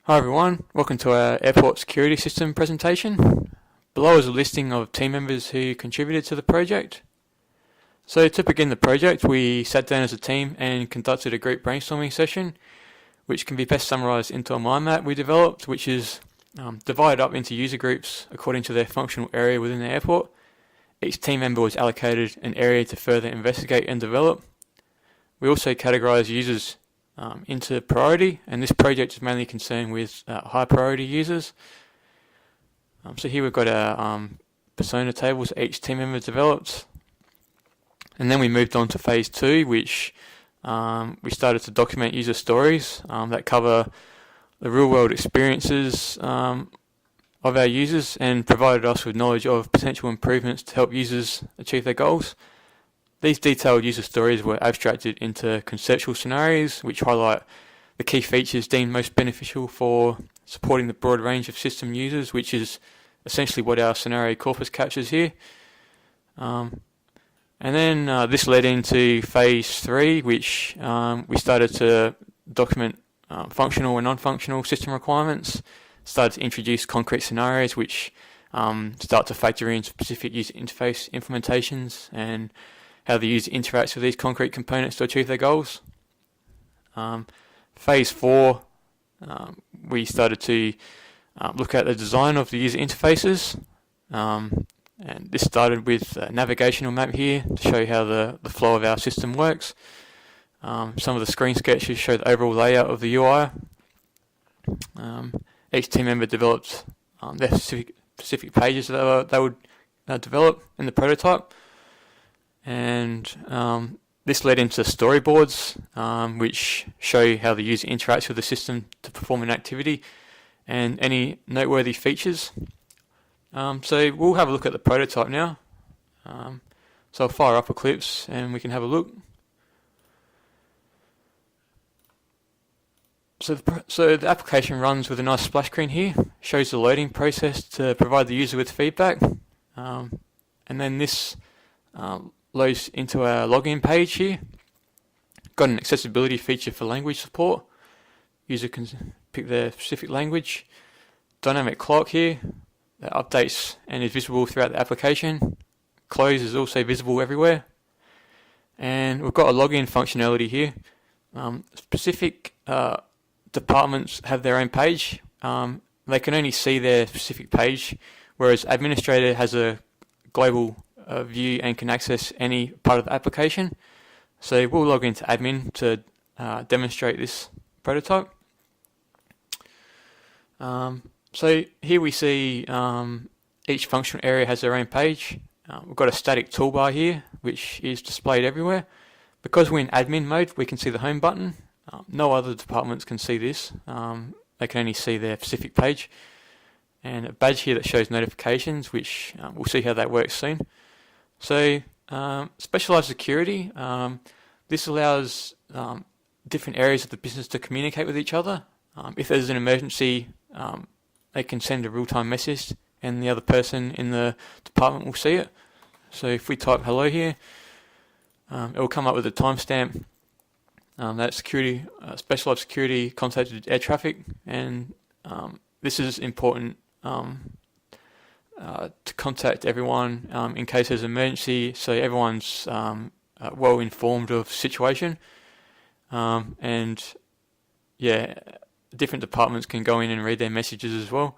Hi everyone, welcome to our airport security system presentation. Below is a listing of team members who contributed to the project. So to begin the project, we sat down as a team and conducted a group brainstorming session, which can be best summarised into a mind map we developed, which is divided up into user groups according to their functional area within the airport. Each team member was allocated an area to further investigate and develop. We also categorised users into priority, and this project is mainly concerned with high priority users. So here we've got our persona tables each team member developed, and then we moved on to phase 2, which we started to document user stories that cover the real world experiences of our users and provided us with knowledge of potential improvements to help users achieve their goals. These detailed user stories were abstracted into conceptual scenarios which highlight the key features deemed most beneficial for supporting the broad range of system users, which is essentially what our scenario corpus captures here. And then this led into phase 3, which we started to document functional and non-functional system requirements, started to introduce concrete scenarios which start to factor in specific user interface implementations and how the user interacts with these concrete components to achieve their goals. Phase 4, we started to look at the design of the user interfaces, and this started with a navigational map here to show how the flow of our system works. Some of the screen sketches show the overall layout of the UI. Each team member developed their specific pages that they would develop in the prototype. And this led into storyboards, which show how the user interacts with the system to perform an activity and any noteworthy features. So we'll have a look at the prototype now. So I'll fire up Eclipse and we can have a look. So the application runs with a nice splash screen here, shows the loading process to provide the user with feedback, and then this loads into our login page here. Got an accessibility feature for language support. User can pick their specific language. Dynamic clock here that updates and is visible throughout the application. Close is also visible everywhere. And we've got a login functionality here. Specific departments have their own page. They can only see their specific page, whereas administrator has a global view and can access any part of the application. So we'll log into admin to demonstrate this prototype. So here we see each functional area has their own page. We've got a static toolbar here which is displayed everywhere. Because we're in admin mode, we can see the home button. No other departments can see this. They can only see their specific page. And a badge here that shows notifications, which we'll see how that works soon. So specialized security, this allows different areas of the business to communicate with each other. If there's an emergency, they can send a real-time message and the other person in the department will see it. So if we type hello here, it will come up with a timestamp that specialized security contacted air traffic, and this is important to contact everyone in case there's an emergency, so everyone's well informed of the situation. And yeah, different departments can go in and read their messages as well.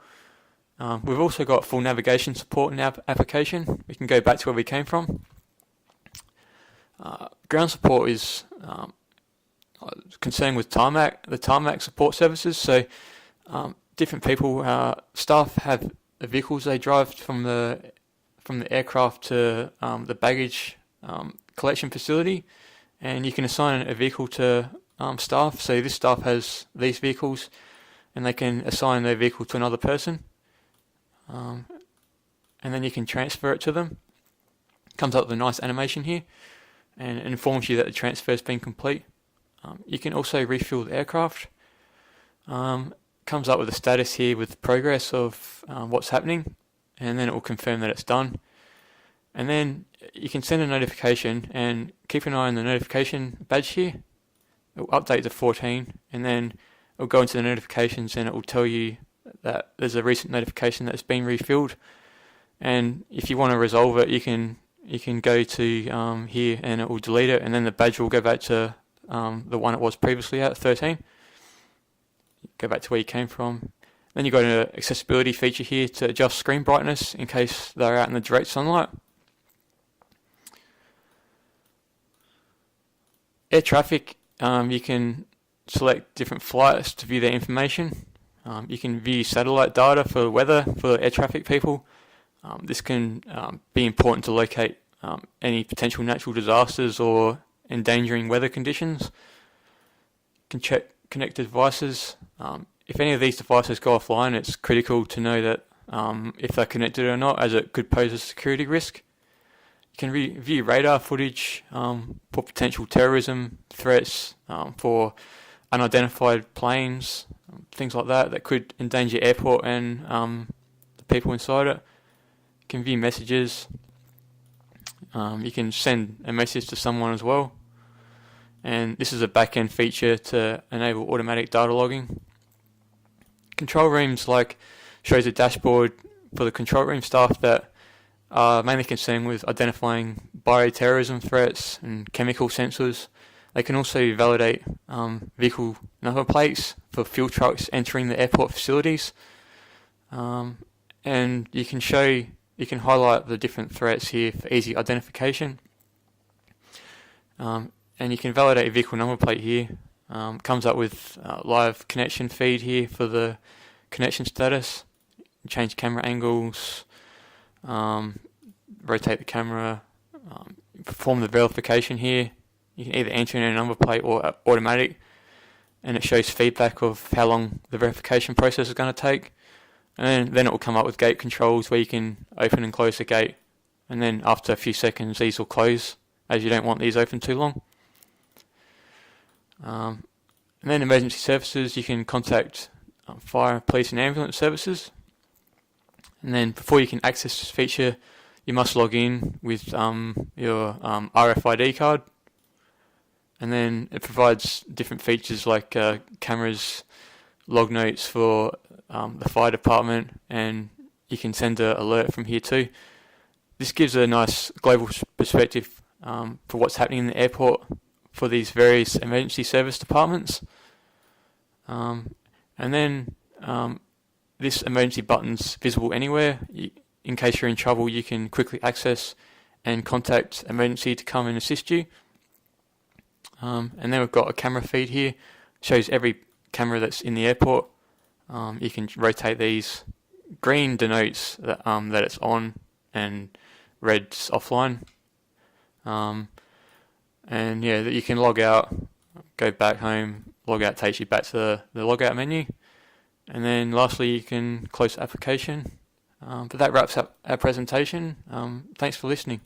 We've also got full navigation support in our application. We can go back to where we came from. Ground support is concerned with the tarmac support services. So different people, staff have vehicles they drive from the aircraft to the baggage collection facility, and you can assign a vehicle to staff. So this staff has these vehicles, and they can assign their vehicle to another person, and then you can transfer it to them. Comes up with a nice animation here, and it informs you that the transfer has been complete. You can also refuel the aircraft. Comes up with a status here with progress of what's happening, and then it will confirm that it's done. And then you can send a notification and keep an eye on the notification badge here. It will update to 14, and then it'll go into the notifications and it will tell you that there's a recent notification that's been refilled. And if you want to resolve it, you can go to here and it will delete it, and then the badge will go back to the one it was previously at, 13. Go back to where you came from. Then you go to the accessibility feature here to adjust screen brightness in case they're out in the direct sunlight. Air traffic, you can select different flights to view their information. You can view satellite data for weather for air traffic people. This can be important to locate any potential natural disasters or endangering weather conditions. You can check connected devices. If any of these devices go offline, it's critical to know that if they're connected or not, as it could pose a security risk. You can view radar footage for potential terrorism threats, for unidentified planes, things like that could endanger airport and the people inside it. You can view messages. You can send a message to someone as well. And this is a back-end feature to enable automatic data logging. Control rooms shows a dashboard for the control room staff that are mainly concerned with identifying bioterrorism threats and chemical sensors. They can also validate vehicle number plates for fuel trucks entering the airport facilities. And you can highlight the different threats here for easy identification. And you can validate a vehicle number plate here. Comes up with live connection feed here for the connection status. Change camera angles, rotate the camera, perform the verification here. You can either enter in a number plate or automatic, and it shows feedback of how long the verification process is going to take. And then it will come up with gate controls where you can open and close the gate, and then after a few seconds these will close, as you don't want these open too long. And then emergency services, you can contact fire, police and ambulance services. And then before you can access this feature, you must log in with your RFID card. And then it provides different features like cameras, log notes for the fire department, and you can send an alert from here too. This gives a nice global perspective for what's happening in the airport for these various emergency service departments. And then this emergency button's visible anywhere. In case you're in trouble, you can quickly access and contact emergency to come and assist you. And then we've got a camera feed here. Shows every camera that's in the airport. You can rotate these. Green denotes that it's on, and red's offline. And yeah, that you can log out, go back home. Log out takes you back to the logout menu. And then lastly, you can close the application. But that wraps up our presentation. Thanks for listening.